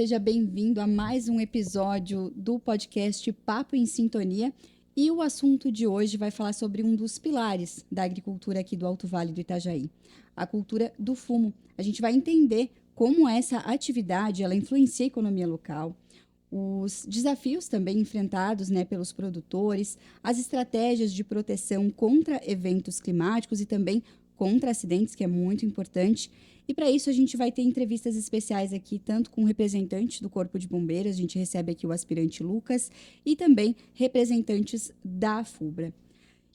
seja bem-vindo a mais um episódio do podcast Papo em Sintonia. E o assunto de hoje vai falar sobre um dos pilares da agricultura aqui do Alto Vale do Itajaí, a cultura do fumo. A gente vai entender como essa atividade ela influencia a economia local, os desafios também enfrentados, pelos produtores, as estratégias de proteção contra eventos climáticos e também contra acidentes, que é muito importante. E para isso a gente vai ter entrevistas especiais aqui, tanto com representantes do Corpo de Bombeiros, a gente recebe aqui o aspirante Lucas, e também representantes da FUBRA.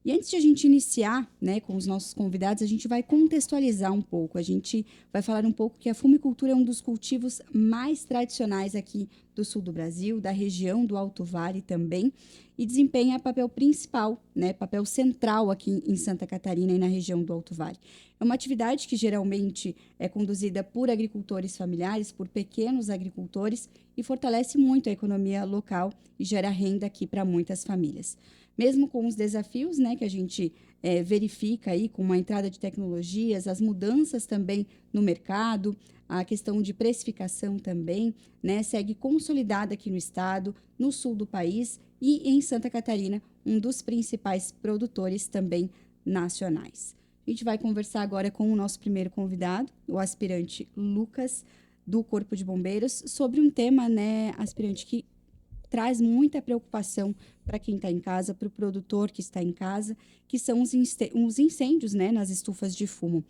E antes de a gente iniciar, com os nossos convidados, a gente vai contextualizar um pouco. A gente vai falar um pouco que a fumicultura é um dos cultivos mais tradicionais aqui do sul do Brasil, da região do Alto Vale também, e desempenha papel principal, papel central aqui em Santa Catarina e na região do Alto Vale. É uma atividade que geralmente é conduzida por agricultores familiares, por pequenos agricultores, e fortalece muito a economia local e gera renda aqui para muitas famílias. Mesmo com os desafios que a gente verifica aí com a entrada de tecnologias, as mudanças também no mercado, a questão de precificação também, segue consolidada aqui no estado, no sul do país e em Santa Catarina, um dos principais produtores também nacionais. A gente vai conversar agora com o nosso primeiro convidado, o aspirante Lucas, do Corpo de Bombeiros, sobre um tema, aspirante, que traz muita preocupação para quem está em casa, para o produtor que está em casa, que são os incêndios nas estufas de fumo.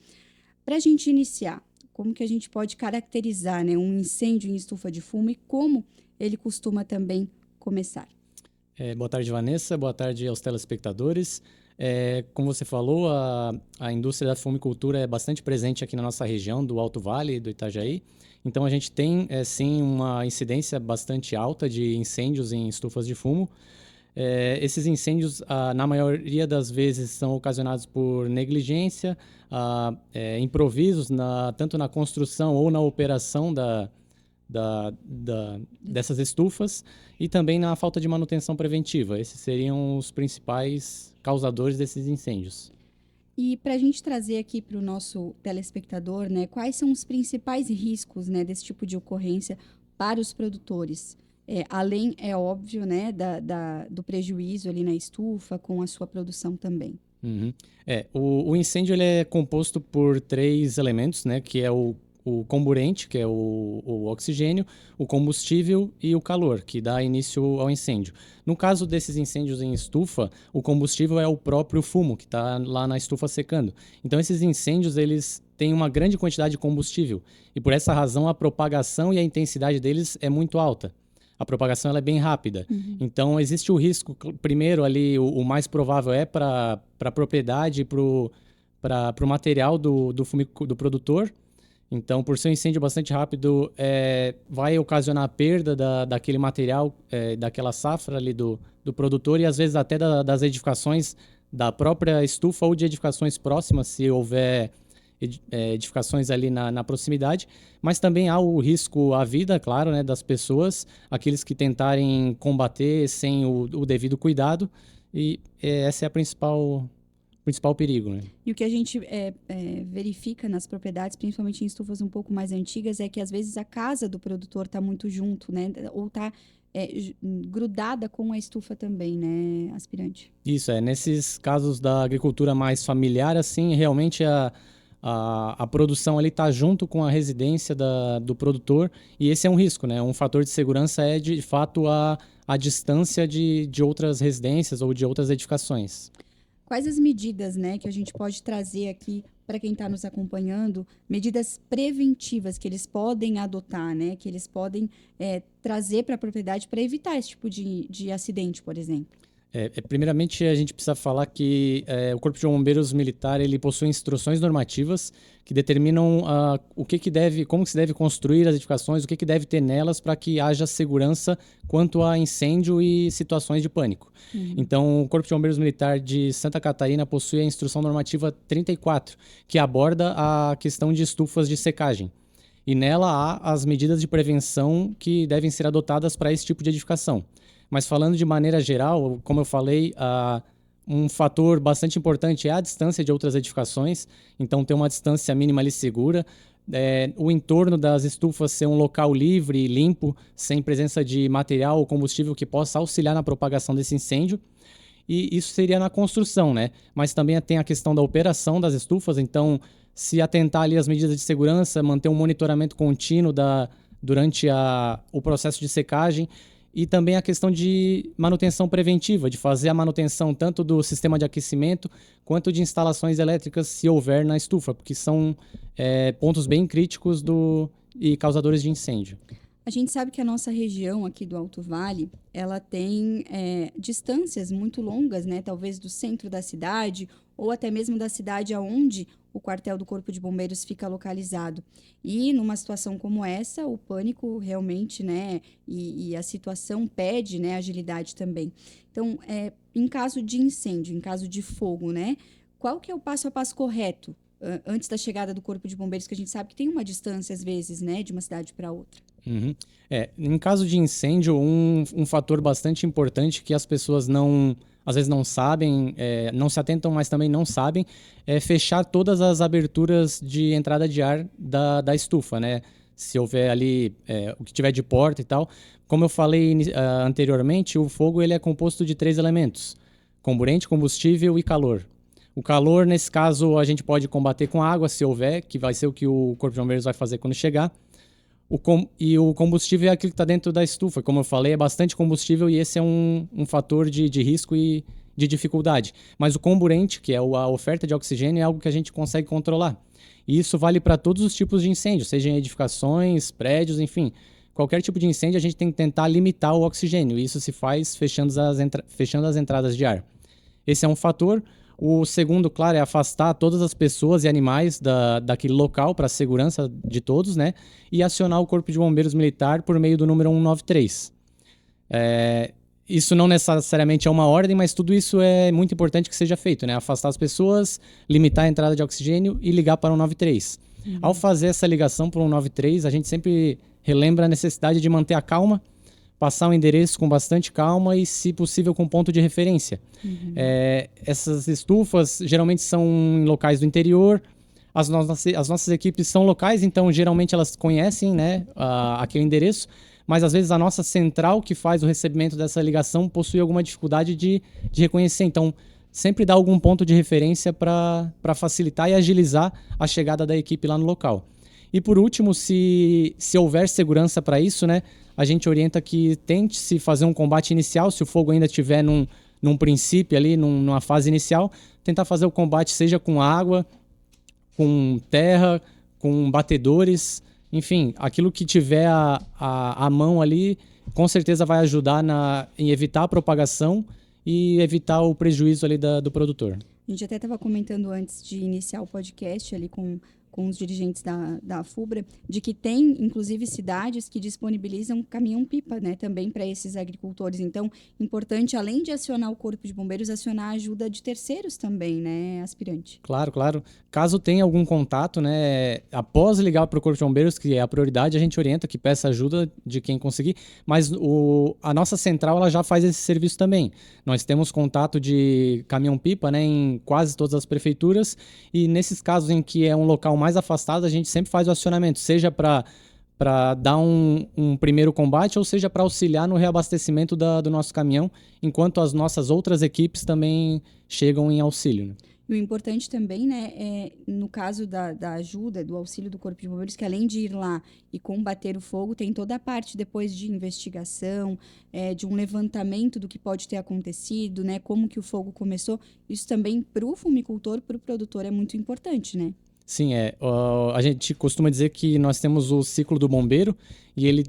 Para a gente iniciar, como que a gente pode caracterizar um incêndio em estufa de fumo e como ele costuma também começar? Boa tarde, Vanessa. Boa tarde aos telespectadores. Como você falou, a indústria da fumicultura é bastante presente aqui na nossa região do Alto Vale do Itajaí. Então, a gente tem, sim, uma incidência bastante alta de incêndios em estufas de fumo. Esses incêndios, na maioria das vezes, são ocasionados por negligência, improvisos, tanto na construção ou na operação dessas estufas e também na falta de manutenção preventiva. Esses seriam os principais causadores desses incêndios. E para a gente trazer aqui para o nosso telespectador, quais são os principais riscos desse tipo de ocorrência para os produtores? Além, é óbvio, do prejuízo ali na estufa, com a sua produção também. Uhum. O incêndio ele é composto por 3 elementos, que é o comburente, que é o oxigênio, o combustível e o calor, que dá início ao incêndio. No caso desses incêndios em estufa, o combustível é o próprio fumo, que está lá na estufa secando. Então, esses incêndios eles têm uma grande quantidade de combustível e, por essa razão, a propagação e a intensidade deles é muito alta. A propagação ela é bem rápida. Uhum. Então, existe o risco, primeiro ali, o mais provável é para a propriedade, para o material do produtor. Então, por ser um incêndio bastante rápido, vai ocasionar a perda daquele material, daquela safra ali do produtor e às vezes até das edificações da própria estufa ou de edificações próximas, se houver edificações ali na proximidade. Mas também há o risco à vida, claro, das pessoas, aqueles que tentarem combater sem o devido cuidado. E essa é a principal perigo, E o que a gente verifica nas propriedades, principalmente em estufas um pouco mais antigas, é que às vezes a casa do produtor está muito junto, ou está grudada com a estufa também, aspirante? Isso, nesses casos da agricultura mais familiar, assim, realmente a produção ali está junto com a residência do produtor e esse é um risco, Um fator de segurança é, de fato, a distância de outras residências ou de outras edificações. Quais as medidas, que a gente pode trazer aqui para quem está nos acompanhando, medidas preventivas que eles podem adotar, que eles podem trazer para a propriedade para evitar esse tipo de acidente, por exemplo? Primeiramente, a gente precisa falar que o Corpo de Bombeiros Militar ele possui instruções normativas que determinam como se deve construir as edificações, o que deve ter nelas para que haja segurança quanto a incêndio e situações de pânico. Uhum. Então, o Corpo de Bombeiros Militar de Santa Catarina possui a Instrução Normativa 34, que aborda a questão de estufas de secagem. E nela há as medidas de prevenção que devem ser adotadas para esse tipo de edificação. Mas falando de maneira geral, como eu falei, um fator bastante importante é a distância de outras edificações. Então, ter uma distância mínima ali segura. o entorno das estufas ser um local livre e limpo, sem presença de material ou combustível que possa auxiliar na propagação desse incêndio. E isso seria na construção, né? Mas também tem a questão da operação das estufas, então se atentar ali às medidas de segurança, manter um monitoramento contínuo durante o processo de secagem e também a questão de manutenção preventiva, de fazer a manutenção tanto do sistema de aquecimento quanto de instalações elétricas, se houver na estufa, porque são pontos bem críticos e causadores de incêndio. A gente sabe que a nossa região aqui do Alto Vale, ela tem distâncias muito longas, né? Talvez do centro da cidade ou até mesmo da cidade aonde o quartel do Corpo de Bombeiros fica localizado. E numa situação como essa, o pânico realmente, né? E a situação pede, né, agilidade também. Então, em caso de incêndio, em caso de fogo, né? Qual que é o passo a passo correto antes da chegada do Corpo de Bombeiros, que a gente sabe que tem uma distância, às vezes, né, de uma cidade para outra? Uhum. Em caso de incêndio, um fator bastante importante que as pessoas às vezes não sabem, não se atentam, mas também não sabem, é fechar todas as aberturas de entrada de ar da estufa, né? Se houver ali o que tiver de porta e tal. Como eu falei anteriormente, o fogo ele é composto de 3 elementos: comburente, combustível e calor. O calor, nesse caso, a gente pode combater com água, se houver, que vai ser o que o Corpo de Bombeiros vai fazer quando chegar. E o combustível é aquilo que está dentro da estufa. Como eu falei, é bastante combustível e esse é um fator de risco e de dificuldade. Mas o comburente, que é a oferta de oxigênio, é algo que a gente consegue controlar. E isso vale para todos os tipos de incêndio, seja em edificações, prédios, enfim. Qualquer tipo de incêndio, a gente tem que tentar limitar o oxigênio. E isso se faz fechando as entradas de ar. Esse é um fator. O segundo, claro, é afastar todas as pessoas e animais daquele local para a segurança de todos, né? E acionar o Corpo de Bombeiros Militar por meio do número 193. Isso não necessariamente é uma ordem, mas tudo isso é muito importante que seja feito, né? Afastar as pessoas, limitar a entrada de oxigênio e ligar para o 193. Ao fazer essa ligação para o 193, a gente sempre relembra a necessidade de manter a calma, passar o endereço com bastante calma e, se possível, com ponto de referência. Essas estufas geralmente são em locais do interior. As nossas equipes são locais, então geralmente elas conhecem, né, aquele endereço, mas às vezes a nossa central que faz o recebimento dessa ligação possui alguma dificuldade de reconhecer. Então, sempre dá algum ponto de referência para facilitar e agilizar a chegada da equipe lá no local. E por último, se houver segurança para isso, né, a gente orienta que tente-se fazer um combate inicial, se o fogo ainda estiver num princípio ali, numa fase inicial, tentar fazer o combate seja com água, com terra, com batedores, enfim, aquilo que tiver a mão ali, com certeza vai ajudar em evitar a propagação e evitar o prejuízo ali do produtor. A gente até estava comentando antes de iniciar o podcast ali com os dirigentes da FUBRA, de que tem, inclusive, cidades que disponibilizam caminhão-pipa, né, também para esses agricultores. Então, importante, além de acionar o Corpo de Bombeiros, acionar a ajuda de terceiros também, né, aspirante? Claro, claro. Caso tenha algum contato, né, após ligar para o Corpo de Bombeiros, que é a prioridade, a gente orienta que peça ajuda de quem conseguir, mas a nossa central ela já faz esse serviço também. Nós temos contato de caminhão-pipa, né, em quase todas as prefeituras, e nesses casos em que é um local mais afastado, a gente sempre faz o acionamento, seja para dar um primeiro combate, ou seja para auxiliar no reabastecimento do nosso caminhão, enquanto as nossas outras equipes também chegam em auxílio, né? E o importante também, né, no caso da ajuda, do auxílio do Corpo de Bombeiros, que além de ir lá e combater o fogo, tem toda a parte depois de investigação, de um levantamento do que pode ter acontecido, né, como que o fogo começou. Isso também para o fumicultor, para o produtor, é muito importante, né? Sim, a gente costuma dizer que nós temos o ciclo do bombeiro e ele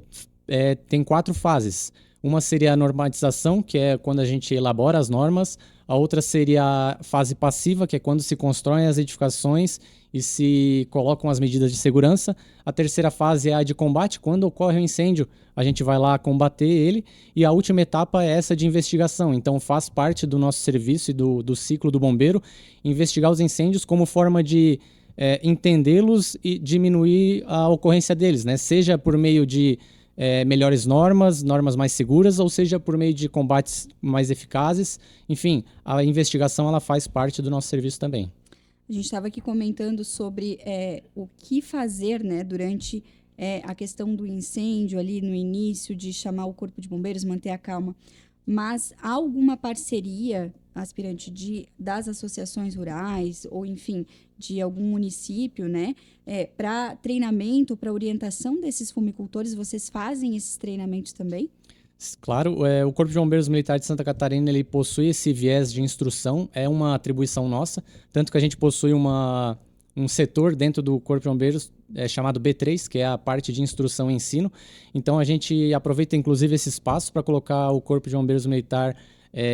tem 4 fases. Uma seria a normatização, que é quando a gente elabora as normas. A outra seria a fase passiva, que é quando se constroem as edificações e se colocam as medidas de segurança. A terceira fase é a de combate, quando ocorre um incêndio, a gente vai lá combater ele. E a última etapa é essa de investigação. Então faz parte do nosso serviço e do ciclo do bombeiro investigar os incêndios como forma de entendê-los e diminuir a ocorrência deles, né? Seja por meio de melhores normas mais seguras, ou seja por meio de combates mais eficazes. Enfim, a investigação ela faz parte do nosso serviço também. A A gente estava aqui comentando sobre o que fazer, né, durante a questão do incêndio ali no início, de chamar o corpo de bombeiros, manter a calma. Mas há alguma parceria, aspirante, das associações rurais, ou enfim, de algum município, né, para treinamento, para orientação desses fumicultores? Vocês fazem esses treinamentos também? Claro, o Corpo de Bombeiros Militar de Santa Catarina ele possui esse viés de instrução, é uma atribuição nossa, tanto que a gente possui um setor dentro do Corpo de Bombeiros chamado B3, que é a parte de instrução e ensino. Então a gente aproveita inclusive esse espaço para colocar o Corpo de Bombeiros Militar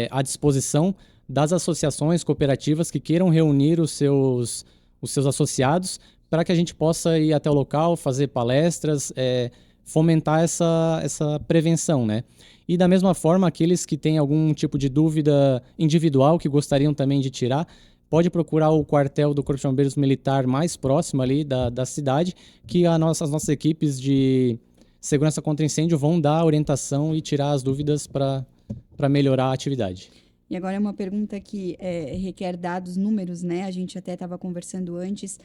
à disposição das associações cooperativas que queiram reunir os seus associados para que a gente possa ir até o local, fazer palestras, fomentar essa prevenção, né? E da mesma forma, aqueles que têm algum tipo de dúvida individual que gostariam também de tirar, pode procurar o quartel do Corpo de Bombeiros Militar mais próximo ali da cidade, que as nossas equipes de segurança contra incêndio vão dar orientação e tirar as dúvidas para melhorar a atividade. E agora é uma pergunta que requer dados, números, né? A gente até estava conversando antes,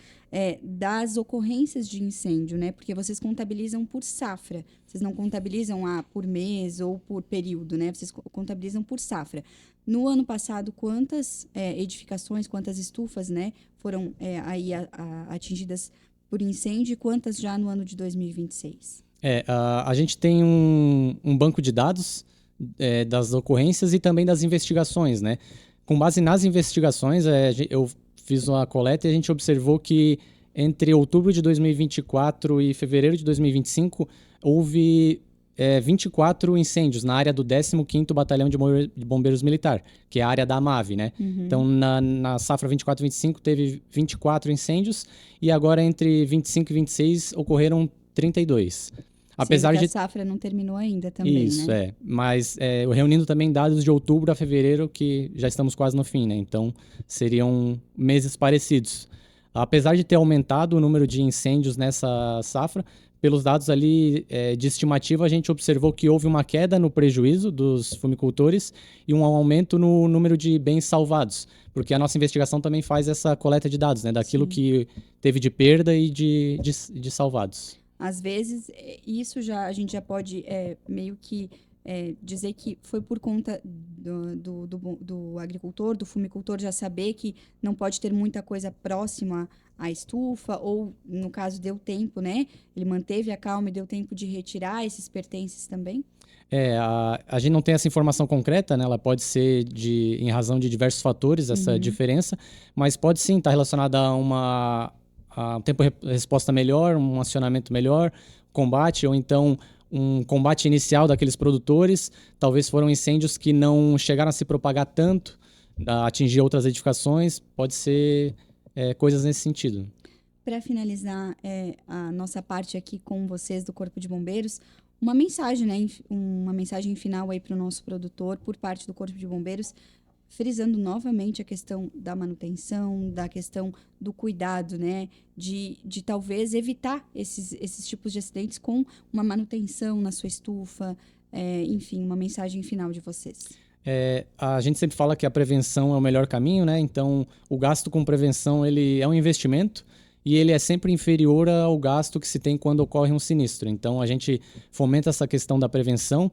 das ocorrências de incêndio, né? Porque vocês contabilizam por safra, vocês não contabilizam por mês ou por período, né? Vocês contabilizam por safra. No ano passado, quantas edificações, quantas estufas, né, foram aí atingidas por incêndio e quantas já no ano de 2026? A gente tem um banco de dados das ocorrências e também das investigações, né? Com base nas investigações, eu fiz uma coleta e a gente observou que entre outubro de 2024 e fevereiro de 2025 houve 24 incêndios na área do 15º Batalhão de Bombeiros Militar, que é a área da AMAV, né? Uhum. Então, na safra 24-25 teve 24 incêndios e agora entre 25 e 26 ocorreram 32. Apesar que a safra não terminou ainda também, isso, né? Mas reunindo também dados de outubro a fevereiro, que já estamos quase no fim, né? Então, seriam meses parecidos. Apesar de ter aumentado o número de incêndios nessa safra, pelos dados ali de estimativa, a gente observou que houve uma queda no prejuízo dos fumicultores e um aumento no número de bens salvados, porque a nossa investigação também faz essa coleta de dados, né? Daquilo que teve de perda e de salvados. Às vezes, a gente já pode meio que dizer que foi por conta do agricultor, do fumicultor, já saber que não pode ter muita coisa próxima à estufa, ou, no caso, deu tempo, né? Ele manteve a calma e deu tempo de retirar esses pertences também? A gente não tem essa informação concreta, né? Ela pode ser em razão de diversos fatores, essa diferença, mas pode sim estar relacionada a um tempo de resposta melhor, um acionamento melhor, combate, ou então um combate inicial daqueles produtores. Talvez foram incêndios que não chegaram a se propagar tanto, a atingir outras edificações. Pode ser coisas nesse sentido. Para finalizar a nossa parte aqui com vocês do Corpo de Bombeiros, uma mensagem, né? Uma mensagem final aí para o nosso produtor por parte do Corpo de Bombeiros, frisando novamente a questão da manutenção, da questão do cuidado, né? De talvez evitar esses tipos de acidentes com uma manutenção na sua estufa, enfim, uma mensagem final de vocês. A gente sempre fala que a prevenção é o melhor caminho, né? Então, o gasto com prevenção ele é um investimento e ele é sempre inferior ao gasto que se tem quando ocorre um sinistro. Então, a gente fomenta essa questão da prevenção.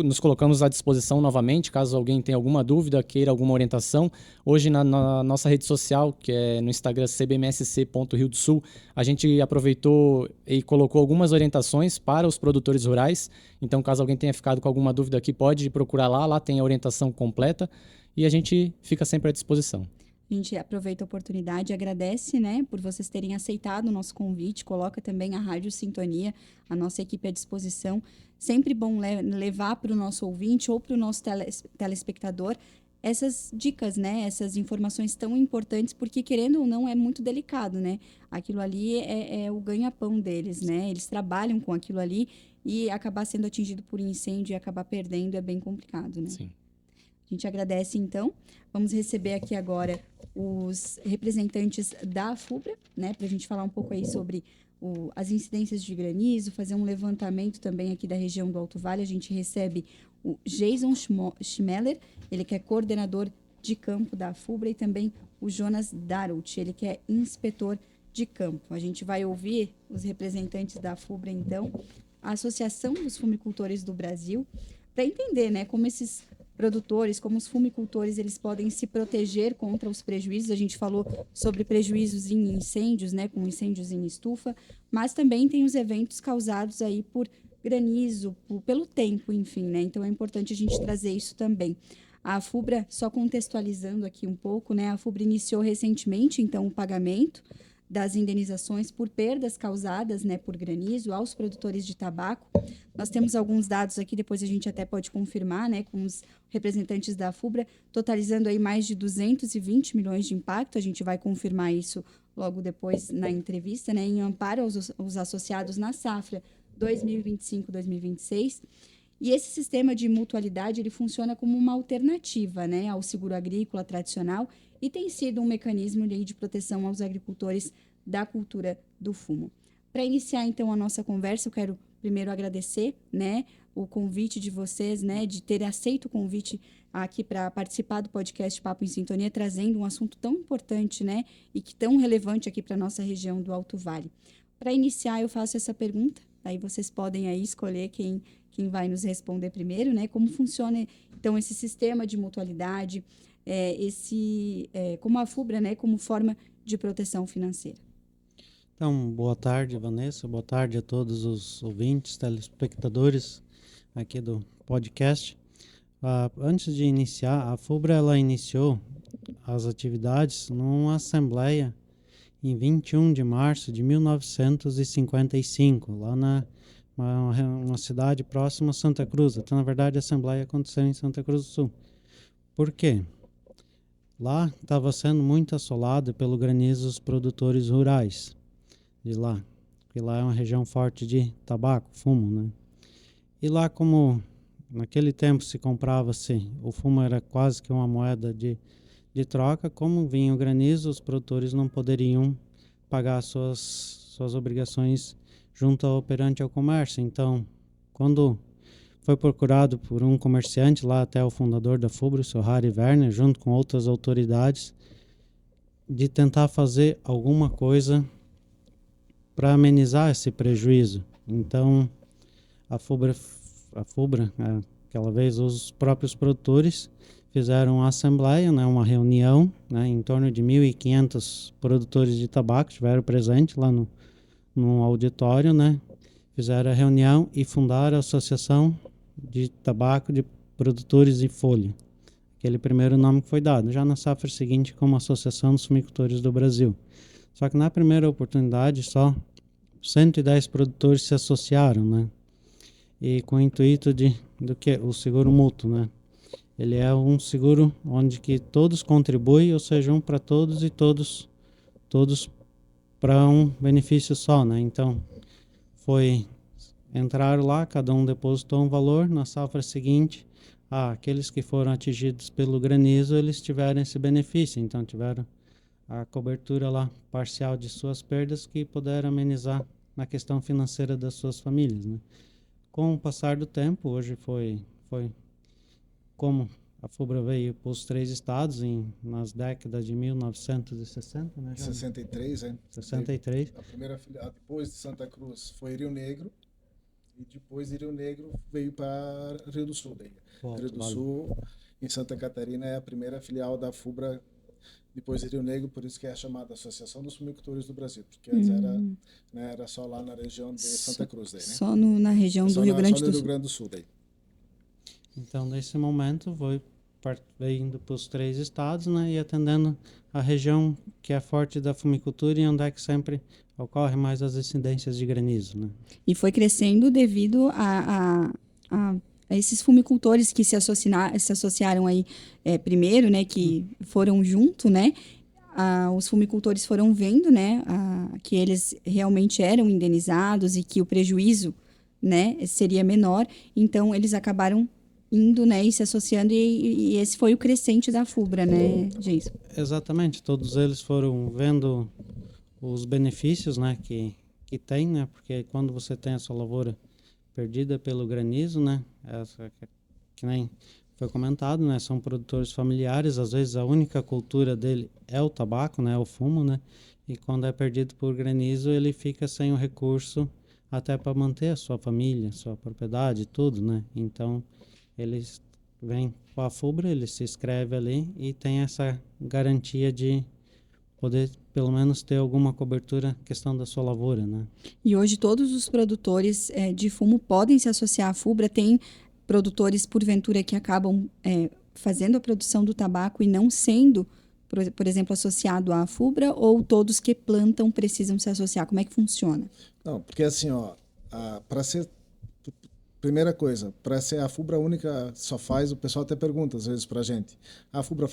Nos colocamos à disposição novamente, caso alguém tenha alguma dúvida, queira alguma orientação. Hoje, na nossa rede social, que é no Instagram cbmsc.Rio do Sul, a gente aproveitou e colocou algumas orientações para os produtores rurais. Então, caso alguém tenha ficado com alguma dúvida aqui, pode procurar lá tem a orientação completa e a gente fica sempre à disposição. A gente aproveita a oportunidade e agradece, né, por vocês terem aceitado o nosso convite, coloca também a Rádio Sintonia, a nossa equipe à disposição. Sempre bom levar para o nosso ouvinte ou para o nosso telespectador essas dicas, né, essas informações tão importantes, porque querendo ou não é muito delicado, né? Aquilo ali é o ganha-pão deles, né? Eles trabalham com aquilo ali e acabar sendo atingido por incêndio e acabar perdendo é bem complicado, né? Sim. A gente agradece, então. Vamos receber aqui agora os representantes da FUBRA, né, para a gente falar um pouco aí sobre as incidências de granizo, fazer um levantamento também aqui da região do Alto Vale. A gente recebe o Jason Schmeller, ele que é coordenador de campo da FUBRA, e também o Jonas Darut, ele que é inspetor de campo. A gente vai ouvir os representantes da FUBRA, então, a Associação dos Fumicultores do Brasil, para entender, né, como esses produtores, como os fumicultores, eles podem se proteger contra os prejuízos. A gente falou sobre prejuízos em incêndios, né, com incêndios em estufa, mas também tem os eventos causados aí por granizo, pelo tempo, enfim, né? Então é importante a gente trazer isso também. A FUBRA, só contextualizando aqui um pouco, né? A FUBRA iniciou recentemente, então, o pagamento das indenizações por perdas causadas, né, por granizo aos produtores de tabaco. Nós temos alguns dados aqui, depois a gente até pode confirmar, né, com os representantes da FUBRA, totalizando aí mais de 220 milhões de impacto. A gente vai confirmar isso logo depois na entrevista, né, em amparo aos associados na safra 2025-2026. E esse sistema de mutualidade, ele funciona como uma alternativa, né, ao seguro agrícola tradicional e tem sido um mecanismo de proteção aos agricultores da cultura do fumo. Para iniciar, então, a nossa conversa, eu quero primeiro agradecer, né, o convite de vocês, né, de terem aceito o convite aqui para participar do podcast Papo em Sintonia, trazendo um assunto tão importante, né, e que tão relevante aqui para a nossa região do Alto Vale. Para iniciar, eu faço essa pergunta, aí vocês podem aí escolher quem vai nos responder primeiro, né? Como funciona, então, esse sistema de mutualidade, como a FUBRA, né? Como forma de proteção financeira. Então, boa tarde, Vanessa. Boa tarde a todos os ouvintes, telespectadores aqui do podcast. Antes de iniciar, a FUBRA ela iniciou as atividades numa assembleia em 21 de março de 1955, lá na uma cidade próxima a Santa Cruz. Então, na verdade, a Assembleia aconteceu em Santa Cruz do Sul. Por quê? Lá estava sendo muito assolado pelo granizo os produtores rurais de lá, porque lá é uma região forte de tabaco, fumo, né? E lá, como naquele tempo se comprava-se, o fumo era quase que uma moeda de troca, como vinha o granizo, os produtores não poderiam pagar suas obrigações junto ao operante ao comércio. Então, quando foi procurado por um comerciante, lá até o fundador da FUBRA, o Sr. Harry Werner, junto com outras autoridades, de tentar fazer alguma coisa para amenizar esse prejuízo. Então, a FUBRA, aquela vez, os próprios produtores fizeram uma assembleia, né, uma reunião, né, em torno de 1.500 produtores de tabaco estiveram presentes lá no auditório, né? Fizeram a reunião e fundaram a Associação de Tabaco de Produtores de Folha. Aquele primeiro nome que foi dado. Já na safra seguinte, como Associação dos Fumicultores do Brasil. Só que na primeira oportunidade, só 110 produtores se associaram, né? E com o intuito do que? O seguro mútuo, né? Ele é um seguro onde que todos contribuem, ou seja, um para todos e todos para um benefício só, né? Então, entraram lá, cada um depositou um valor, na safra seguinte, aqueles que foram atingidos pelo granizo, eles tiveram esse benefício, então tiveram a cobertura lá parcial de suas perdas que puderam amenizar na questão financeira das suas famílias, né? Com o passar do tempo, hoje foi como a FUBRA veio para os 3 estados nas décadas de 1960, né? 63, é. 63. A primeira filial depois de Santa Cruz foi Rio Negro, e depois de Rio Negro veio para Rio do Sul. Daí. Rio do Sul, em Santa Catarina, é a primeira filial da FUBRA depois de Rio Negro, por isso que é chamada Associação dos Fumicultores do Brasil, porque antes era só lá na região de Santa Cruz. Daí, né? Só na região do Rio Grande do Sul. Rio Grande do Sul daí. Então, nesse momento, veio indo para os 3 estados, né, e atendendo a região que é forte da fumicultura e onde é que sempre ocorre mais as incidências de granizo, né? E foi crescendo devido a esses fumicultores que se associaram aí primeiro, né, que foram junto, né? Os fumicultores foram vendo, né, que eles realmente eram indenizados e que o prejuízo, né, seria menor. Então, eles acabaram indo, né, e se associando, e esse foi o crescente da FUBRA, né, Jason? Exatamente, todos eles foram vendo os benefícios, né, que tem, né, porque quando você tem a sua lavoura perdida pelo granizo, né, que nem foi comentado, né? São produtores familiares, às vezes a única cultura dele é o tabaco, né? O fumo, né? E quando é perdido por granizo, ele fica sem o recurso até para manter a sua família, sua propriedade, tudo, né? Então, eles vêm com a FUBRA, ele se inscreve ali e tem essa garantia de poder, pelo menos, ter alguma cobertura questão da sua lavoura, né? E hoje todos os produtores de fumo podem se associar à FUBRA. Tem produtores, porventura, que acabam fazendo a produção do tabaco e não sendo, por exemplo, associado à FUBRA, ou todos que plantam precisam se associar? Como é que funciona? Não, porque assim, ó, para ser primeira coisa, para ser a FUBRA única só faz, o pessoal até pergunta às vezes para a gente, a FUBRA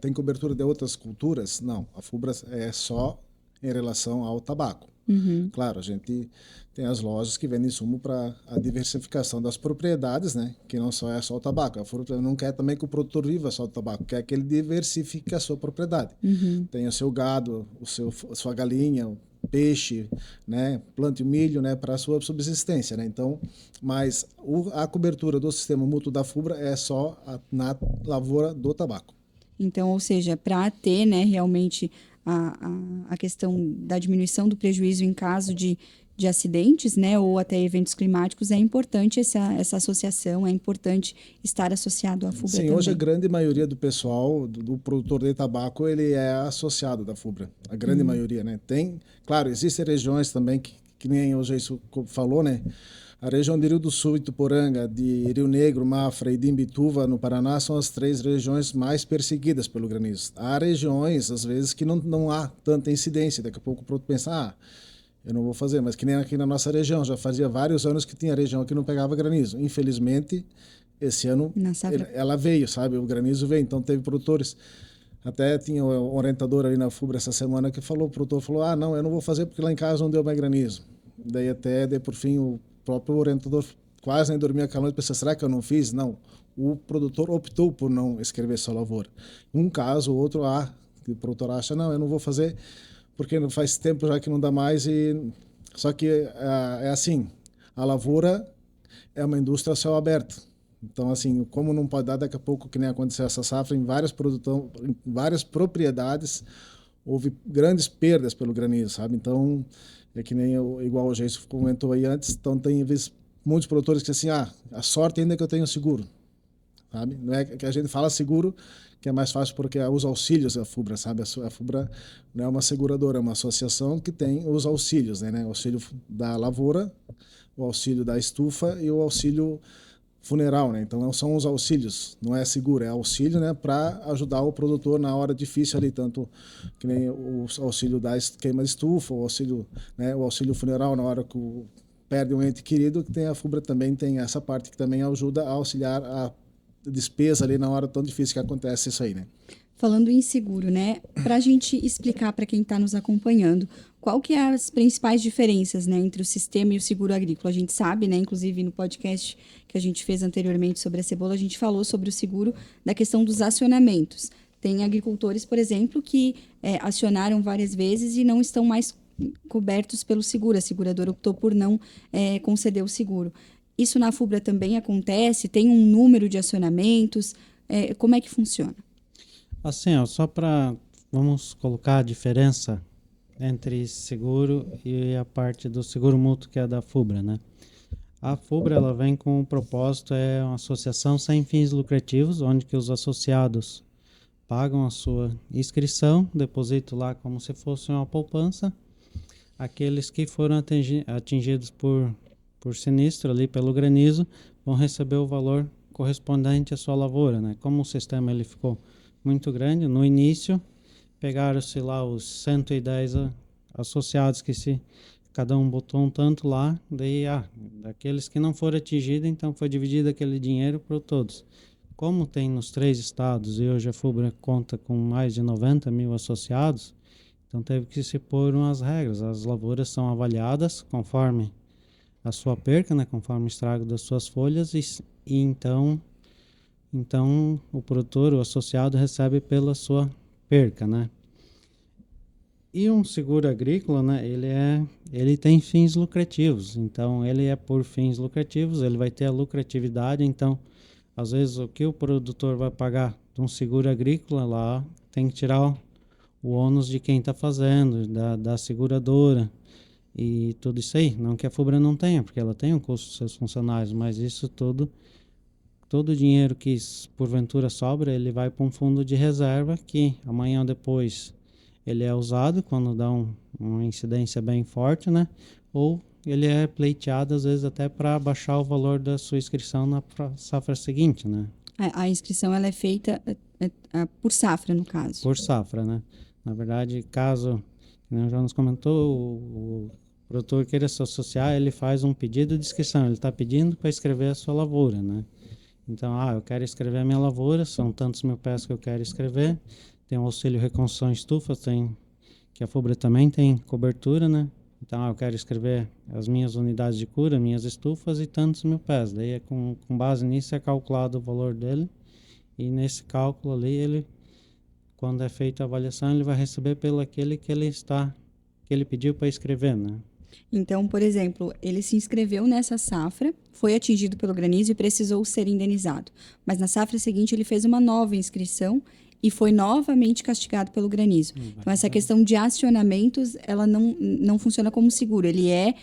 tem cobertura de outras culturas? Não, a FUBRA é só em relação ao tabaco. Uhum. Claro, a gente tem as lojas que vendem insumo para a diversificação das propriedades, né? Que não só é só o tabaco. A FUBRA não quer também que o produtor viva só do tabaco, quer que ele diversifique a sua propriedade. Uhum. Tem o seu gado, a sua galinha, peixe, né, plante milho, né, para a sua subsistência, né? Então, mas a cobertura do sistema mútuo da FUBRA é só na lavoura do tabaco. Então, ou seja, para ter, né, realmente a questão da diminuição do prejuízo em caso de acidentes, né, ou até eventos climáticos, é importante essa associação, é importante estar associado à FUBRA. Sim, também. hoje a grande maioria do pessoal, do produtor de tabaco, ele é associado da FUBRA, a grande maioria, né? Tem, claro, existem regiões também que nem hoje isso falou, né? A região de Rio do Sul, Ituporanga, de Rio Negro, Mafra e de Imbituva, no Paraná, são as 3 regiões mais perseguidas pelo granizo. Há regiões, às vezes, que não há tanta incidência. Daqui a pouco o produtor pensa, eu não vou fazer, mas que nem aqui na nossa região, já fazia vários anos que tinha região que não pegava granizo. Infelizmente, esse ano ela veio, sabe? O granizo veio, então teve produtores. Até tinha um orientador ali na FUBRA essa semana que falou, o produtor falou, não, eu não vou fazer porque lá em casa não deu mais granizo. Daí por fim, o próprio orientador quase nem dormia aquela noite, pensou, será que eu não fiz? Não, o produtor optou por não escrever sua lavoura. Um caso, o outro, o produtor acha, não, eu não vou fazer porque faz tempo já que não dá mais. Só que é assim, a lavoura é uma indústria a céu aberto. Então, assim, como não pode dar, daqui a pouco, que nem aconteceu essa safra, em várias propriedades, houve grandes perdas pelo granizo, sabe? Então, é que nem igual o Geiso comentou aí antes, então tem muitos produtores que assim, a sorte ainda é que eu tenho seguro, sabe? Não é que a gente fala seguro, que é mais fácil porque os auxílios da FUBRA, sabe? A FUBRA não é uma seguradora, é uma associação que tem os auxílios, né? O auxílio da lavoura, o auxílio da estufa e o auxílio funeral, né? Então são os auxílios, não é seguro, é auxílio, né, para ajudar o produtor na hora difícil ali, tanto que nem o auxílio da queima de estufa, o auxílio, né, o auxílio funeral na hora que perde um ente querido, que tem a FUBRA também tem essa parte que também ajuda a auxiliar a despesa ali na hora tão difícil que acontece isso aí, né? Falando em seguro, né? Para a gente explicar para quem está nos acompanhando, qual que é as principais diferenças, né, entre o sistema e o seguro agrícola? A gente sabe, né, inclusive no podcast que a gente fez anteriormente sobre a cebola, a gente falou sobre o seguro da questão dos acionamentos. Tem agricultores, por exemplo, que acionaram várias vezes e não estão mais cobertos pelo seguro. A seguradora optou por não conceder o seguro. Isso na FUBRA também acontece? Tem um número de acionamentos? Como é que funciona? Assim, vamos colocar a diferença entre seguro e a parte do seguro mútuo, que é da FUBRA, né? A FUBRA, ela vem com o propósito, é uma associação sem fins lucrativos, onde que os associados pagam a sua inscrição, depositam lá como se fosse uma poupança. Aqueles que foram atingidos por sinistro ali pelo granizo vão receber o valor correspondente à sua lavoura, né? Como o sistema ele ficou muito grande, no início pegaram-se lá os 110 associados cada um botou um tanto lá, daí daqueles que não foram atingidos, então foi dividido aquele dinheiro para todos. Como tem nos 3 estados e hoje a FUBRA conta com mais de 90 mil associados, então teve que se pôr umas regras. As lavouras são avaliadas conforme a sua perca, né, conforme o estrago das suas folhas e então o produtor, o associado, recebe pela sua perca, né? E um seguro agrícola, né, ele tem fins lucrativos, então ele é por fins lucrativos, ele vai ter a lucratividade, então às vezes o que o produtor vai pagar de um seguro agrícola lá, tem que tirar o ônus de quem está fazendo, da seguradora e tudo isso aí. Não que a FUBRA não tenha, porque ela tem o custo dos seus funcionários, mas isso tudo, todo o dinheiro que porventura sobra, ele vai para um fundo de reserva que amanhã ou depois ele é usado quando dá uma incidência bem forte, né? Ou ele é pleiteado às vezes até para baixar o valor da sua inscrição na safra seguinte, né? A inscrição ela é feita por safra, no caso. Por safra, né? Na verdade, caso, como já nos comentou, o produtor queira se associar, ele faz um pedido de inscrição. Ele está pedindo para escrever a sua lavoura, né? Então, eu quero escrever a minha lavoura, são tantos mil pés que eu quero escrever. Tem o auxílio reconstrução estufa, que a FUBRA também tem cobertura, né? Então, eu quero escrever as minhas unidades de cura, minhas estufas e tantos mil pés. Daí, com base nisso, é calculado o valor dele. E nesse cálculo ali, quando é feita a avaliação, ele vai receber pelo aquele que ele pediu para escrever, né? Então, por exemplo, ele se inscreveu nessa safra, foi atingido pelo granizo e precisou ser indenizado. Mas na safra seguinte, ele fez uma nova inscrição e foi novamente castigado pelo granizo. Então, essa questão de acionamentos, ela não funciona como seguro. Ele é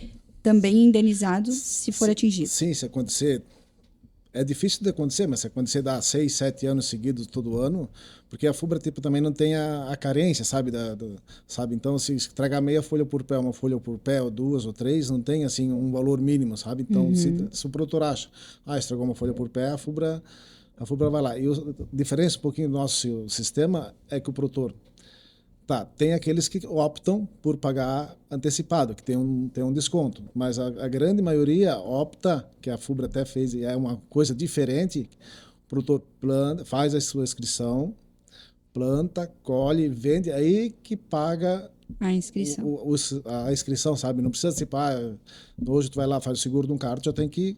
também indenizado se for atingido. Sim, se acontecer... É difícil de acontecer, mas se acontecer dá 6, 7 anos seguidos todo ano, porque a FUBRA também não tem a carência, sabe? Sabe? Então, se estragar meia folha por pé, uma folha por pé, ou 2 ou 3, não tem assim um valor mínimo, sabe? Então, se o produtor acha, estragou uma folha por pé, a FUBRA vai lá. E a diferença um pouquinho do nosso sistema é que o produtor... tem aqueles que optam por pagar antecipado, que tem um desconto, mas a grande maioria opta, que a FUBRA até fez, e é uma coisa diferente, o produtor faz a sua inscrição, planta, colhe, vende, aí que paga a inscrição. A inscrição, sabe? Não precisa se hoje tu vai lá, faz o seguro de um carro, tu já tem que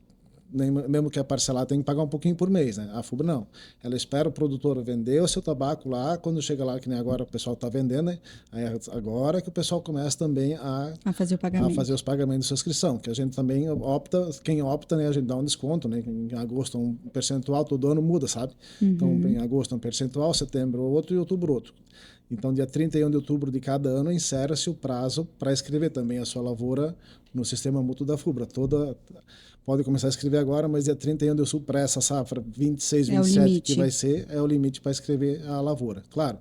mesmo que é parcelado, tem que pagar um pouquinho por mês, né? A FUBRA não. Ela espera o produtor vender o seu tabaco lá, quando chega lá, que nem agora o pessoal está vendendo, né? Aí agora que o pessoal começa também a fazer o pagamento. A fazer os pagamentos de sua inscrição, que a gente também opta, quem opta, né? A gente dá um desconto, né? Em agosto um percentual, todo ano muda, sabe? Então, em agosto um percentual, setembro outro e outubro outro. Então, dia 31 de outubro de cada ano, encerra-se o prazo para escrever também a sua lavoura no sistema mútuo da FUBRA. Pode começar a escrever agora, mas dia 31 de outubro, para essa safra 26, 27, que vai ser, é o limite para escrever a lavoura. Claro.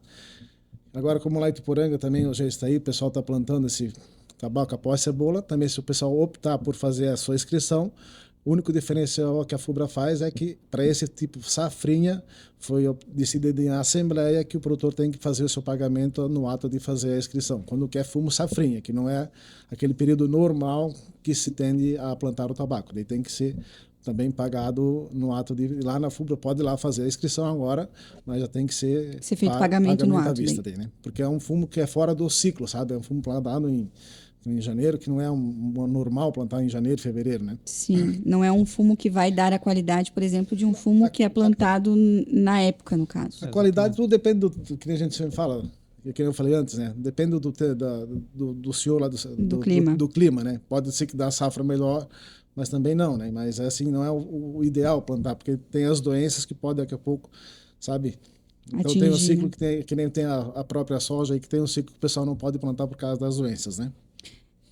Agora, como lá em Ituporanga também já está aí, o pessoal está plantando esse tabaco após cebola, também se o pessoal optar por fazer a sua inscrição, o único diferencial que a FUBRA faz é que, para esse tipo de safrinha, foi decidido em assembleia que o produtor tem que fazer o seu pagamento no ato de fazer a inscrição, quando quer fumo safrinha, que não é aquele período normal que se tende a plantar o tabaco. Daí tem que ser também pagado no ato de ir lá na FUBRA, pode ir lá fazer a inscrição agora, mas já tem que ser feito pagamento no ato, à vista daí, né? Porque é um fumo que é fora do ciclo, sabe? É um fumo plantado em janeiro, que não é um normal plantar em janeiro, fevereiro, né? Sim, não é um fumo que vai dar a qualidade, por exemplo, de um fumo que é plantado na época, no caso. A qualidade tudo depende do que a gente sempre fala, que eu falei antes, né? Depende do senhor lá, do clima, né? Pode ser que dá safra melhor, mas também não, né? Mas assim, não é o ideal plantar, porque tem as doenças que podem daqui a pouco, sabe? Então atingir, tem um ciclo, né? que nem tem a própria soja, e que tem um ciclo que o pessoal não pode plantar por causa das doenças, né?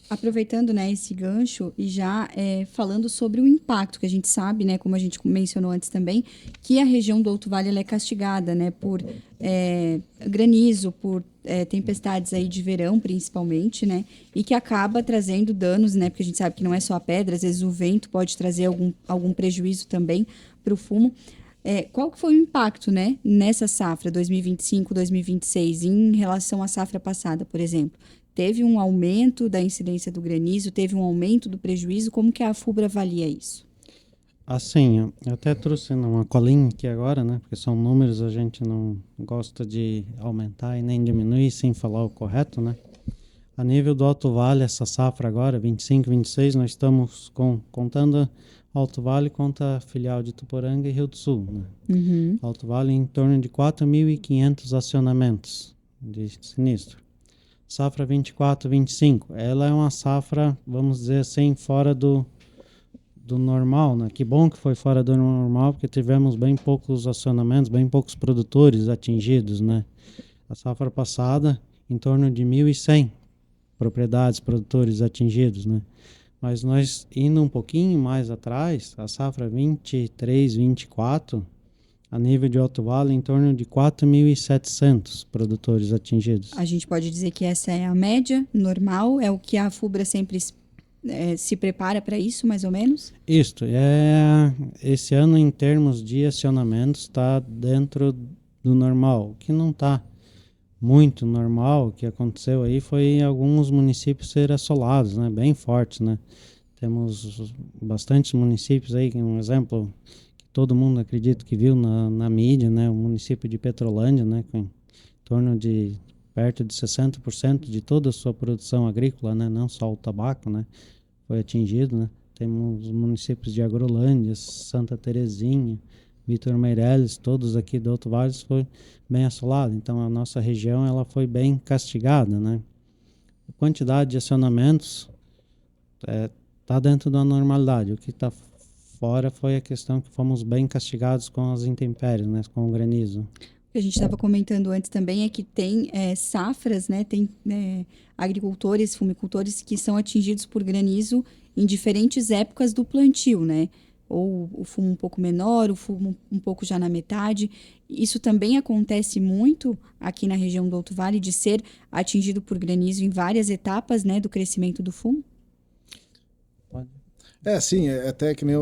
Aproveitando, né, esse gancho e já falando sobre o impacto que a gente sabe, né, como a gente mencionou antes também, que a região do Alto Vale ela é castigada, né, por granizo, por tempestades aí de verão, principalmente, né, e que acaba trazendo danos, né, porque a gente sabe que não é só a pedra, às vezes o vento pode trazer algum prejuízo também para o fumo. Qual que foi o impacto, né, nessa safra 2025-2026 em relação à safra passada, por exemplo? Teve um aumento da incidência do granizo? Teve um aumento do prejuízo? Como que a FUBRA avalia isso? Assim, eu até trouxe uma colinha aqui agora, né? Porque são números, a gente não gosta de aumentar e nem diminuir sem falar o correto, né? A nível do Alto Vale, essa safra agora, 25, 26, nós estamos contando Alto Vale contra a filial de Ituporanga e Rio do Sul, né? Alto Vale em torno de 4.500 acionamentos de sinistro. Safra 24, 25, ela é uma safra, vamos dizer assim, fora do normal, né? Que bom que foi fora do normal, porque tivemos bem poucos acionamentos, bem poucos produtores atingidos, né? A safra passada, em torno de 1.100 propriedades, produtores atingidos, né? Mas nós indo um pouquinho mais atrás, a safra 23, 24, a nível de Alto Vale, em torno de 4.700 produtores atingidos. A gente pode dizer que essa é a média normal, é o que a FUBRA sempre se prepara para isso, mais ou menos? Isto, esse ano em termos de acionamentos está dentro do normal. O que não está muito normal, o que aconteceu aí foi alguns municípios serem assolados, né, bem fortes, né. Temos bastantes municípios aí, um exemplo que todo mundo acredito que viu na mídia, né, o município de Petrolândia, né, com em torno de perto de 60% de toda a sua produção agrícola, né, não só o tabaco, né, foi atingido, né. Temos municípios de Agrolândia, Santa Terezinha, Vitor Meireles, todos aqui do Alto Vale foi bem assolado. Então a nossa região ela foi bem castigada, né? A quantidade de acionamentos está dentro da normalidade. O que está fora foi a questão que fomos bem castigados com as intempéries, né? Com o granizo. O que a gente estava comentando antes também é que tem safras, né? Tem agricultores, fumicultores que são atingidos por granizo em diferentes épocas do plantio, né? Ou o fumo um pouco menor, o fumo um pouco já na metade. Isso também acontece muito aqui na região do Alto Vale, de ser atingido por granizo em várias etapas, né, do crescimento do fumo? Sim, até que nem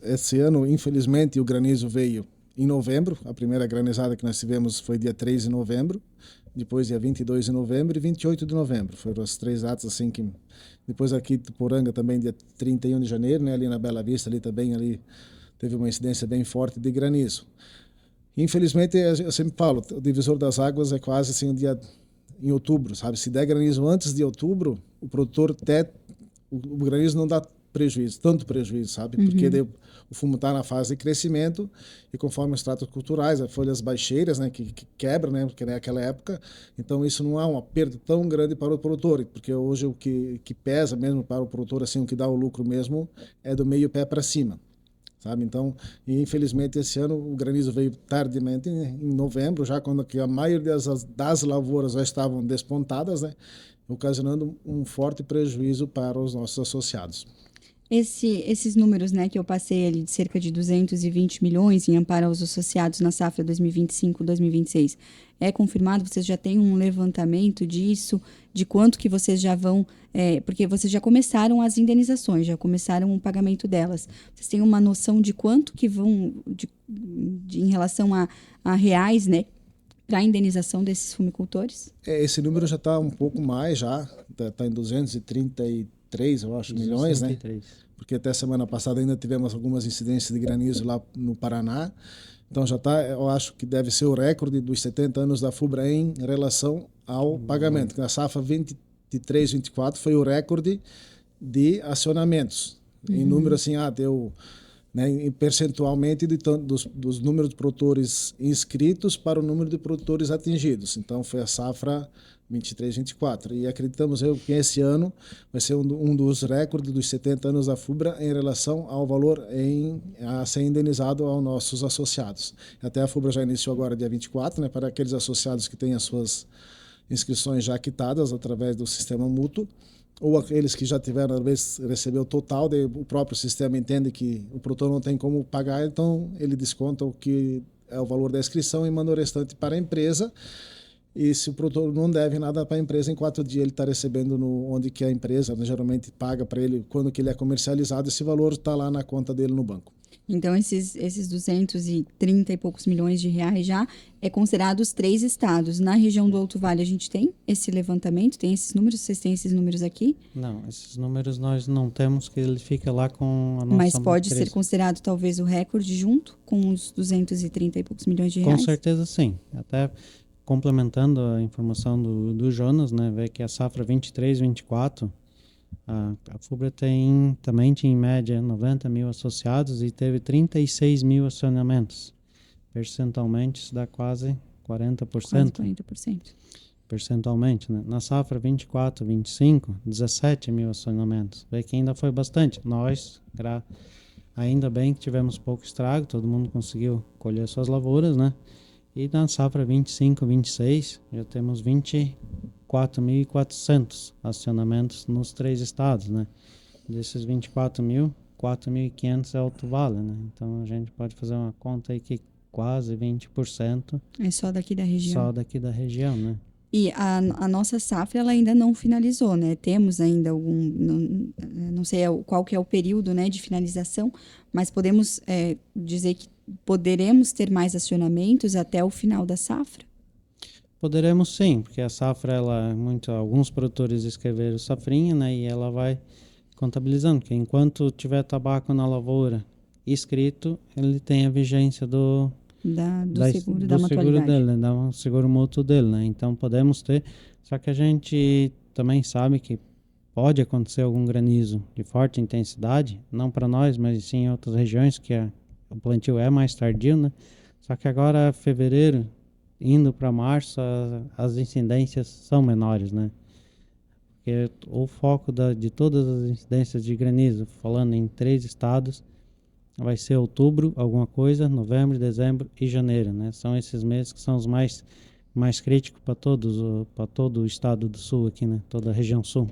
esse ano, infelizmente, o granizo veio em novembro. A primeira granizada que nós tivemos foi dia 3 de novembro, depois dia 22 de novembro e 28 de novembro. Foram as 3 datas assim que... Depois aqui de Poranga também dia 31 de janeiro, né, ali na Bela Vista, ali também ali teve uma incidência bem forte de granizo. Infelizmente, eu sempre falo, o divisor das águas é quase assim um dia em outubro, sabe? Se der granizo antes de outubro, o produtor o granizo não dá prejuízo, tanto prejuízo, sabe? Porque daí o fumo está na fase de crescimento e conforme os tratos culturais, as folhas baixeiras, né, que quebram, né, porque naquela época, então isso não é uma perda tão grande para o produtor, porque hoje o que pesa mesmo para o produtor, assim, o que dá o lucro mesmo é do meio pé para cima, sabe? Então, infelizmente esse ano o granizo veio tardiamente, em novembro, já quando a maioria das lavouras já estavam despontadas, né, ocasionando um forte prejuízo para os nossos associados. Esses números, né, que eu passei ali de cerca de 220 milhões em amparo aos associados na safra 2025-2026, é confirmado? Vocês já têm um levantamento disso? De quanto que vocês já vão... porque vocês já começaram as indenizações, já começaram o pagamento delas. Vocês têm uma noção de quanto que vão, em relação a reais, né, para a indenização desses fumicultores? Esse número já está um pouco mais, já está em 233, eu acho, milhões, né? Porque até semana passada ainda tivemos algumas incidências de granizo lá no Paraná. Então já está, eu acho que deve ser o recorde dos 70 anos da FUBRA em relação ao pagamento. Na safra 23-24 foi o recorde de acionamentos. Em número assim, deu... Né, percentualmente dos números de produtores inscritos para o número de produtores atingidos. Então, foi a safra 23-24. E acreditamos que esse ano vai ser um dos recordes dos 70 anos da FUBRA em relação ao valor a ser indenizado aos nossos associados. Até a FUBRA já iniciou agora dia 24, né, para aqueles associados que têm as suas inscrições já quitadas através do sistema mútuo, ou aqueles que já tiveram, às vezes, recebeu o total, daí o próprio sistema entende que o produtor não tem como pagar, então ele desconta o que é o valor da inscrição e manda o restante para a empresa. E se o produtor não deve nada para a empresa, em 4 dias ele está recebendo onde que a empresa, né, geralmente paga para ele, quando que ele é comercializado, esse valor está lá na conta dele no banco. Então, esses 230 e poucos milhões de reais já é considerado os 3 estados. Na região do Alto Vale, a gente tem esse levantamento? Tem esses números? Vocês têm esses números aqui? Não, esses números nós não temos, que ele fica lá com a nossa... Mas pode ser considerado talvez o recorde junto com os 230 e poucos milhões de reais? Com certeza sim. Até complementando a informação do Jonas, né, vê que a safra 23-24... A FUBRA também tinha em média 90 mil associados e teve 36 mil acionamentos. Percentualmente isso dá quase 40%. Quase 40%. Percentualmente, né? Na safra 24-25, 17 mil acionamentos. Vê que ainda foi bastante. Nós, Ainda bem que tivemos pouco estrago, todo mundo conseguiu colher suas lavouras, né? E na safra 25, 26, já temos 24.400 acionamentos nos 3 estados, né? Desses 24 mil, 4.500 é Alto Vale, né? Então a gente pode fazer uma conta aí que quase 20% É só daqui da região. só daqui da região, né? E a nossa safra ela ainda não finalizou, né? Temos ainda não sei qual que é o período, né, de finalização, mas podemos dizer que poderemos ter mais acionamentos até o final da safra? Poderemos sim, porque a safra, alguns produtores escreveram safrinha, né? E ela vai contabilizando, porque enquanto tiver tabaco na lavoura escrito, ele tem a vigência do seguro da mutualidade. Dele, né? Do seguro mútuo dele, né? Então podemos ter, só que a gente também sabe que pode acontecer algum granizo de forte intensidade, não para nós, mas sim em outras regiões que o plantio é mais tardio, né? Só que agora fevereiro, indo para março, as incidências são menores, né? Porque o foco de todas as incidências de granizo, falando em 3 estados, vai ser outubro, alguma coisa, novembro, dezembro e janeiro, né? São esses meses que são os mais críticos para todo o estado do sul aqui, né? Toda a região sul.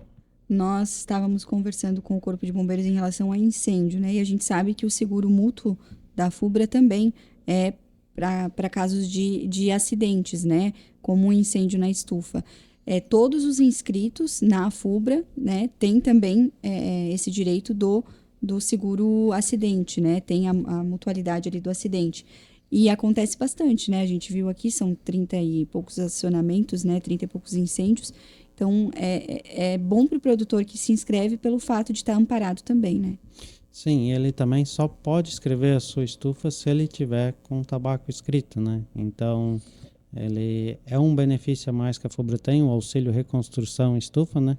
Nós estávamos conversando com o Corpo de Bombeiros em relação a incêndio, né? E a gente sabe que o seguro mútuo da FUBRA também é para casos de acidentes, né? Como um incêndio na estufa. Todos os inscritos na FUBRA, né, têm também esse direito do seguro acidente, né? Tem a mutualidade ali do acidente. E acontece bastante, né? A gente viu aqui, são 30 e poucos acionamentos, né? 30 e poucos incêndios. Então, é bom para o produtor que se inscreve pelo fato de estar amparado também, né? Sim, ele também só pode escrever a sua estufa se ele tiver com tabaco escrito, né? Então, ele é um benefício a mais que a FUBRA tem, o auxílio reconstrução estufa, né?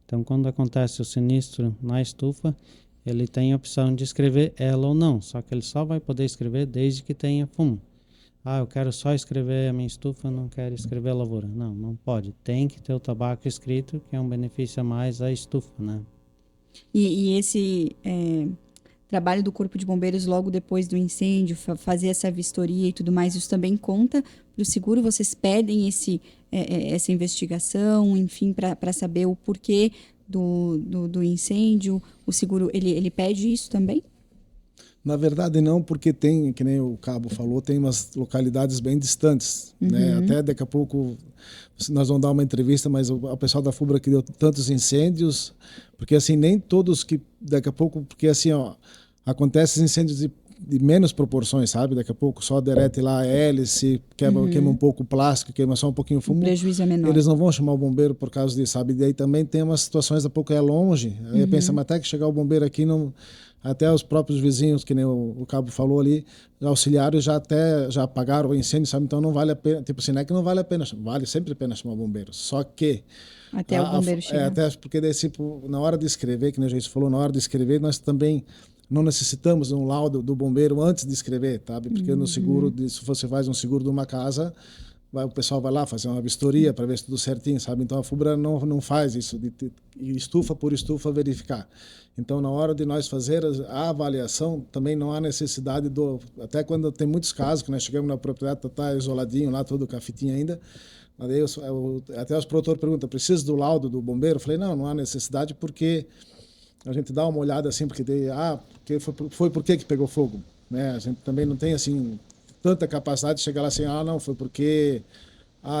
Então, quando acontece o sinistro na estufa, ele tem a opção de escrever ela ou não, só que ele só vai poder escrever desde que tenha fumo. Eu quero só escrever a minha estufa, não quero escrever a lavoura. Não pode. Tem que ter o tabaco escrito, que é um benefício a mais à estufa, né? E esse trabalho do Corpo de Bombeiros logo depois do incêndio, fazer essa vistoria e tudo mais, isso também conta para o seguro? Vocês pedem essa investigação, enfim, para saber o porquê do incêndio? O seguro, ele pede isso também? Na verdade não, porque tem, que nem o Cabo falou, tem umas localidades bem distantes, né? Até daqui a pouco nós vamos dar uma entrevista, mas o pessoal da FUBRA que deu tantos incêndios, porque assim, nem todos que daqui a pouco, porque assim, ó, acontecem incêndios de menos proporções, sabe? Daqui a pouco só derrete lá a hélice, queima um pouco o plástico, queima só um pouquinho o fumo. O prejuízo é menor. Eles não vão chamar o bombeiro por causa disso, sabe? E daí também tem umas situações, daqui a pouco é longe, aí pensa, mas até que chegar o bombeiro aqui, não, até os próprios vizinhos, que nem o Cabo falou ali, auxiliares já apagaram o incêndio, sabe? Então não vale a pena, tipo assim, não é que não vale a pena, vale sempre a pena chamar o bombeiro, só que até o bombeiro chegar. Até porque daí, tipo, na hora de escrever, que nem a gente falou, na hora de escrever, nós também não necessitamos de um laudo do bombeiro antes de escrever, sabe? Porque no seguro, se você faz um seguro de uma casa, o pessoal vai lá fazer uma vistoria para ver se tudo certinho, sabe? Então a FUBRA não faz isso, de estufa por estufa verificar. Então, na hora de nós fazer a avaliação, também não há necessidade até quando tem muitos casos que nós chegamos na propriedade, está isoladinho lá, todo cafitinho ainda. Até os produtores perguntam, precisa do laudo do bombeiro? Eu falei, não há necessidade, porque a gente dá uma olhada assim, porque foi por que pegou fogo, né? A gente também não tem assim tanta capacidade de chegar lá assim, não, foi porque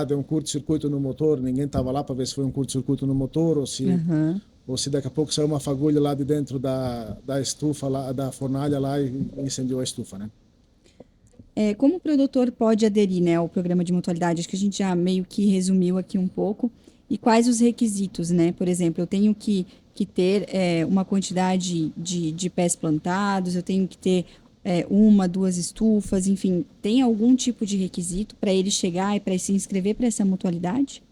deu um curto-circuito no motor, ninguém estava lá para ver se foi um curto-circuito no motor ou se daqui a pouco saiu uma fagulha lá de dentro da estufa, lá, da fornalha lá e incendiou a estufa, né? Como o produtor pode aderir, né, ao programa de mutualidade? Acho que a gente já meio que resumiu aqui um pouco. E quais os requisitos, né? Por exemplo, eu tenho que ter uma quantidade de pés plantados, eu tenho que ter 1, 2 estufas, enfim. Tem algum tipo de requisito para ele chegar e para se inscrever para essa mutualidade?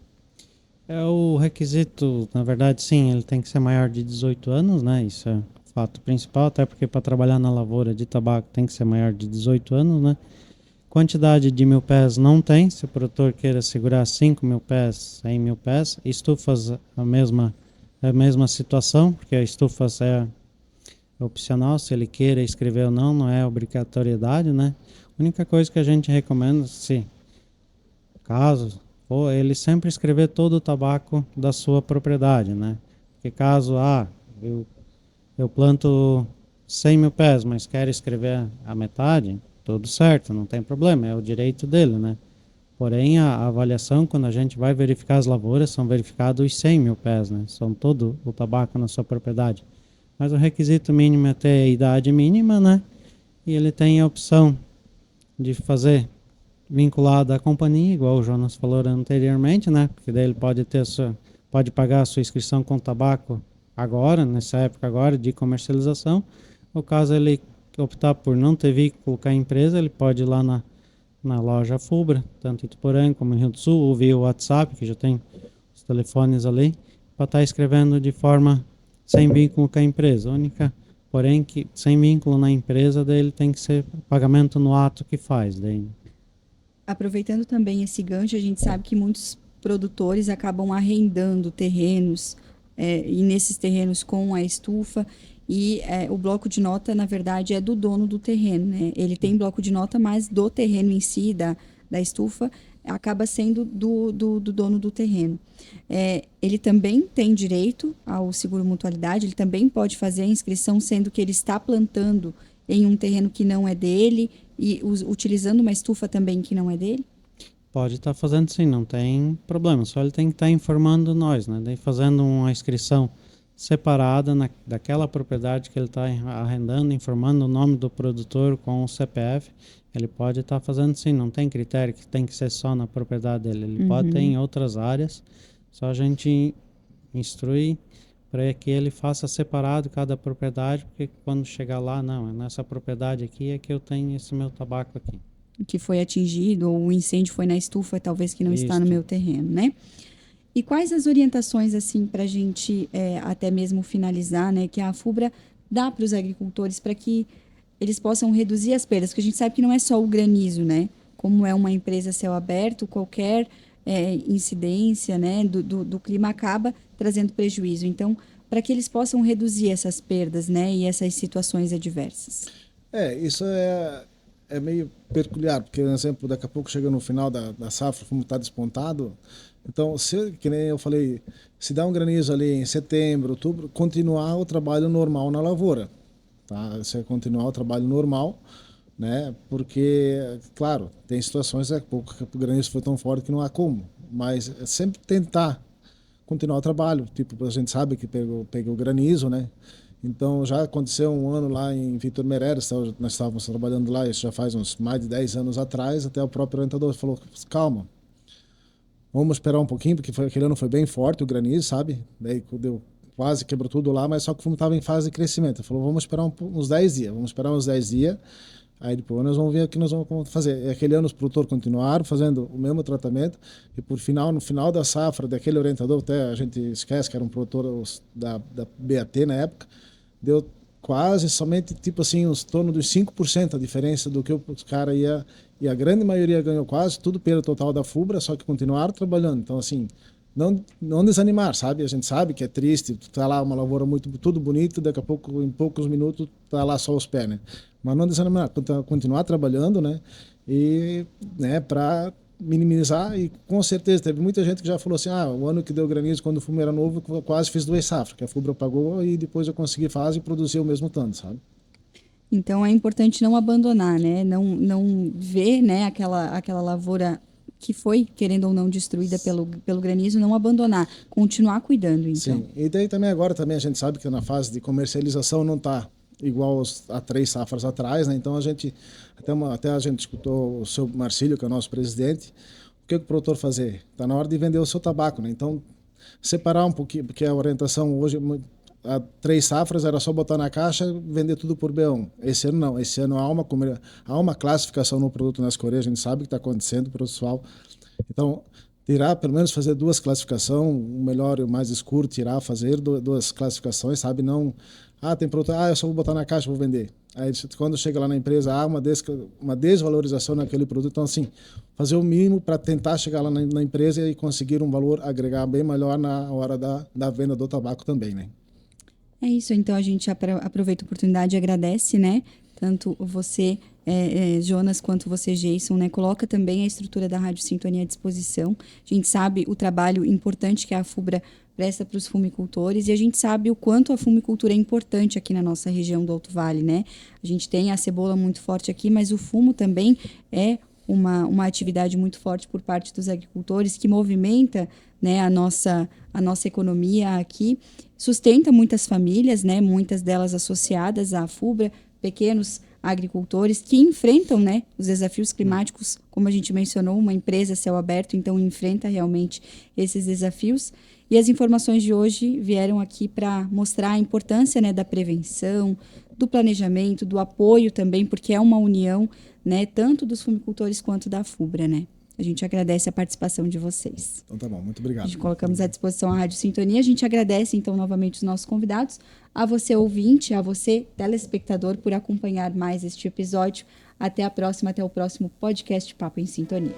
O requisito, na verdade, sim, ele tem que ser maior de 18 anos, né? Isso é o fato principal, até porque para trabalhar na lavoura de tabaco tem que ser maior de 18 anos, né? Quantidade de 1.000 pés não tem, se o produtor queira segurar 5.000 pés, 100.000 pés. Estufas, a mesma situação, porque a estufas opcional, se ele queira escrever ou não, não é obrigatoriedade, né? A única coisa que a gente recomenda, se caso for, ele sempre escrever todo o tabaco da sua propriedade, né? Porque caso, eu planto 100 mil pés, mas quero escrever a metade, tudo certo, não tem problema, é o direito dele, né? Porém, a avaliação, quando a gente vai verificar as lavouras, são verificados os 100 mil pés, né? São todo o tabaco na sua propriedade. Mas o requisito mínimo é ter a idade mínima, né? E ele tem a opção de fazer vinculado à companhia, igual o Jonas falou anteriormente, né? Porque daí ele pode pagar a sua inscrição com tabaco agora, nessa época agora de comercialização. Ou caso ele optar por não ter vínculo com a empresa, ele pode ir lá na loja Fubra, tanto em Ituporanga como em Rio do Sul, ou via o WhatsApp, que já tem os telefones ali, para estar escrevendo de forma sem vínculo com a empresa. Porém, que sem vínculo na empresa, daí ele tem que ser pagamento no ato que faz. Daí. Aproveitando também esse gancho, a gente sabe que muitos produtores acabam arrendando terrenos, e nesses terrenos com a estufa, e o bloco de nota, na verdade, é do dono do terreno, né? Ele tem bloco de nota, mas do terreno em si, da estufa, acaba sendo do dono do terreno. Ele também tem direito ao seguro mutualidade, ele também pode fazer a inscrição, sendo que ele está plantando em um terreno que não é dele e utilizando uma estufa também que não é dele? Pode estar fazendo sim, não tem problema, só ele tem que estar informando nós, né? Daí fazendo uma inscrição separada daquela propriedade que ele está arrendando, informando o nome do produtor com o CPF, ele pode estar fazendo sim, não tem critério que tem que ser só na propriedade dele, ele pode ter em outras áreas, só a gente instrui para que ele faça separado cada propriedade, porque quando chegar lá, não, é nessa propriedade aqui é que eu tenho esse meu tabaco aqui. Que foi atingido, ou o incêndio foi na estufa, talvez que não está no meu terreno, né? E quais as orientações, assim, para a gente até mesmo finalizar, né, que a Fubra dá para os agricultores para que eles possam reduzir as perdas? Porque a gente sabe que não é só o granizo, né? Como é uma empresa a céu aberto, qualquer incidência, né, do clima acaba trazendo prejuízo. Então, para que eles possam reduzir essas perdas, né, e essas situações adversas. Isso é meio peculiar, porque, por exemplo, daqui a pouco chega no final da safra, como está despontado. Então, que nem eu falei, se dá um granizo ali em setembro, outubro, continuar o trabalho normal na lavoura, tá? Se continuar o trabalho normal, né? Porque, claro, tem situações que o granizo foi tão forte que não há como, mas é sempre tentar continuar o trabalho. Tipo, a gente sabe que pegou granizo, né? Então, já aconteceu um ano lá em Vitor Meireles, nós estávamos trabalhando lá, isso já faz uns mais de 10 anos atrás, até o próprio orientador falou, calma, vamos esperar um pouquinho, porque aquele ano foi bem forte o granizo, sabe? Daí quase quebrou tudo lá, mas só que o fumo estava em fase de crescimento. Ele falou, vamos esperar uns 10 dias, aí depois nós vamos ver o que nós vamos fazer. E aquele ano os produtores continuaram fazendo o mesmo tratamento, e no final da safra, daquele orientador, até a gente esquece que era um produtor da BAT na época, deu quase somente, tipo assim, uns torno dos 5% a diferença do que os caras ia, e a grande maioria ganhou quase tudo pelo total da Fubra, só que continuaram trabalhando. Então, assim, não desanimar, sabe? A gente sabe que é triste, tá lá uma lavoura tudo bonito, daqui a pouco, em poucos minutos, tá lá só os pés, né? Mas não desanimar, continuar trabalhando, né? E, né, para minimizar, e com certeza teve muita gente que já falou assim, o ano que deu granizo quando o fumo era novo, eu quase fiz 2 safras, que a Fubra pagou e depois eu consegui fazer e produzir o mesmo tanto, sabe? Então é importante não abandonar, né? Não ver, né, aquela lavoura que foi, querendo ou não, destruída pelo granizo, não abandonar, continuar cuidando, então. Sim, e daí também agora a gente sabe que na fase de comercialização não está igual a 3 safras atrás, né? Então a gente até a gente escutou o seu Marcílio, que é o nosso presidente, o que o produtor fazer? Está na hora de vender o seu tabaco, né? Então separar um pouquinho, porque a orientação hoje há 3 safras era só botar na caixa e vender tudo por B1. Esse ano não, esse ano há uma classificação no produto nas Coreias, a gente sabe o que está acontecendo, pessoal. Então pelo menos fazer 2 classificações, o melhor e o mais escuro, fazer 2 classificações, sabe? Não, tem produto, eu só vou botar na caixa, vou vender. Aí quando chega lá na empresa, há uma desvalorização naquele produto. Então, assim, fazer o mínimo para tentar chegar lá na empresa e conseguir um valor agregar bem melhor na hora da venda do tabaco também, né? É isso, então a gente aproveita a oportunidade e agradece, né? Tanto você, Jonas, quanto você, Jason, né? Coloca também a estrutura da Rádio Sintonia à disposição. A gente sabe o trabalho importante que a FUBRA presta para os fumicultores e a gente sabe o quanto a fumicultura é importante aqui na nossa região do Alto Vale, né? A gente tem a cebola muito forte aqui, mas o fumo também é uma atividade muito forte por parte dos agricultores que movimenta, né, a nossa economia aqui, sustenta muitas famílias, né, muitas delas associadas à FUBRA, pequenos agricultores que enfrentam, né, os desafios climáticos, como a gente mencionou, uma empresa a céu aberto, então enfrenta realmente esses desafios. E as informações de hoje vieram aqui para mostrar a importância, né, da prevenção, do planejamento, do apoio também, porque é uma união, né, tanto dos fumicultores quanto da FUBRA, né? A gente agradece a participação de vocês. Então tá bom, muito obrigado. A gente colocamos à disposição a Rádio Sintonia. A gente agradece, então, novamente os nossos convidados, a você ouvinte, a você telespectador, por acompanhar mais este episódio. Até a próxima, até o próximo podcast Papo em Sintonia.